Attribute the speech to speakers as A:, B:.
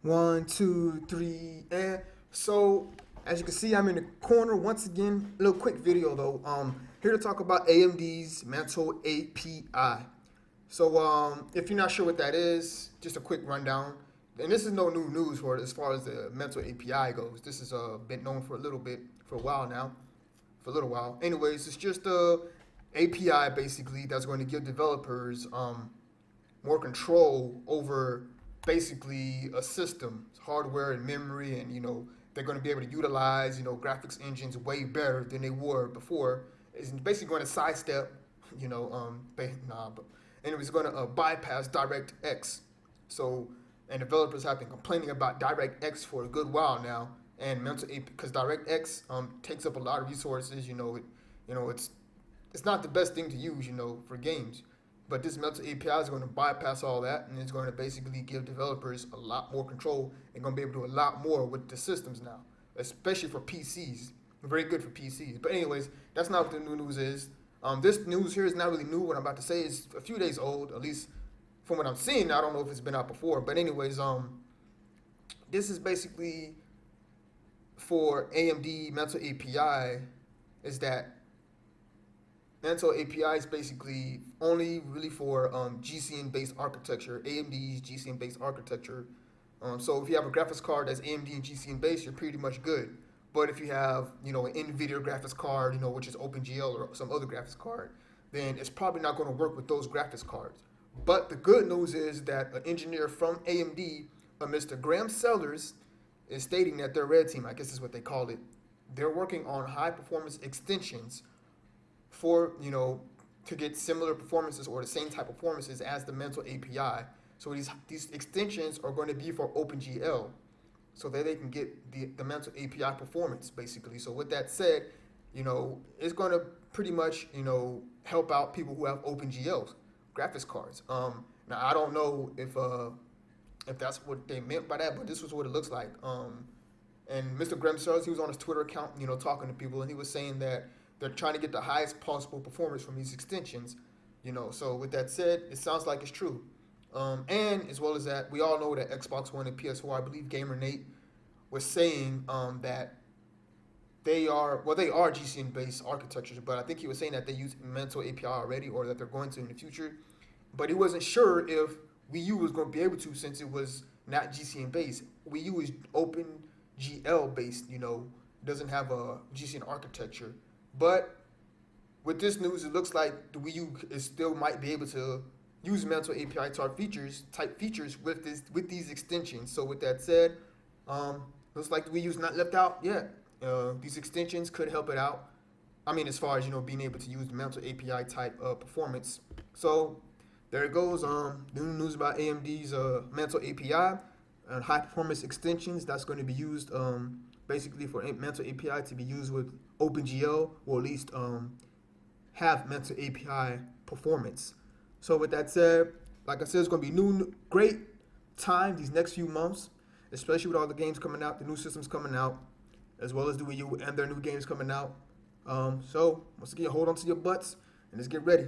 A: One, two, three, and so as you can see, I'm in the corner once again. A little quick video though. Here to talk about AMD's Mantle API. So if you're not sure what that is, just a quick rundown. And this is no new news for it as far as the Mantle API goes. This has been known for a while now, for a little while. Anyways, it's just a API basically that's going to give developers more control over basically a system, hardware and memory, and they're going to be able to utilize graphics engines way better than they were before. It's basically going to sidestep, but and it was going to bypass DirectX. So, and developers have been complaining about DirectX for a good while now, and because DirectX takes up a lot of resources. It's not the best thing to use, for games. But this Mantle API is going to bypass all that, and it's going to basically give developers a lot more control. They're going to be able to do a lot more with the systems now, especially for PCs. Very good for PCs. But anyways, that's not what the new news is. This news here is not really new. What I'm about to say is a few days old, at least from what I'm seeing. I don't know if it's been out before. But anyways, this is basically for AMD Mantle API is that Mantle API is basically only really for GCN-based architecture, AMD's GCN-based architecture. So if you have a graphics card that's AMD and GCN-based, you're pretty much good. But if you have, an Nvidia graphics card, which is OpenGL or some other graphics card, then it's probably not going to work with those graphics cards. But the good news is that an engineer from AMD, Mr. Graham Sellers, is stating that their red team, I guess is what they called it, they're working on high-performance extensions for, to get similar performances or the same type of performances as the Mantle API. So these extensions are going to be for OpenGL so that they can get the Mantle API performance, basically. So with that said, it's going to pretty much, help out people who have OpenGL graphics cards. Now, I don't know if that's what they meant by that, but this was what it looks like. And Mr. Graham Sellers, he was on his Twitter account, talking to people, and he was saying that they're trying to get the highest possible performance from these extensions, So with that said, it sounds like it's true. And as well as that, we all know that Xbox One and PS4, I believe Gamer Nate was saying that they are GCN-based architectures, but I think he was saying that they use Mantle API already or that they're going to in the future. But he wasn't sure if WiiU was going to be able to since it was not GCN-based. WiiU is OpenGL-based, doesn't have a GCN architecture. But with this news, it looks like the WiiU still might be able to use Mantle API type features with these extensions. So with that said, looks like the WiiU is not left out yet. These extensions could help it out. I mean, as far as being able to use the Mantle API type performance. So there it goes. New news about AMD's Mantle API and high performance extensions that's going to be used basically for Mantle API to be used with OpenGL, or at least have Mantle API performance. So with that said, like I said, it's going to be great time these next few months, especially with all the games coming out, the new systems coming out, as well as the WiiU and their new games coming out. So once again, hold on to your butts and let's get ready.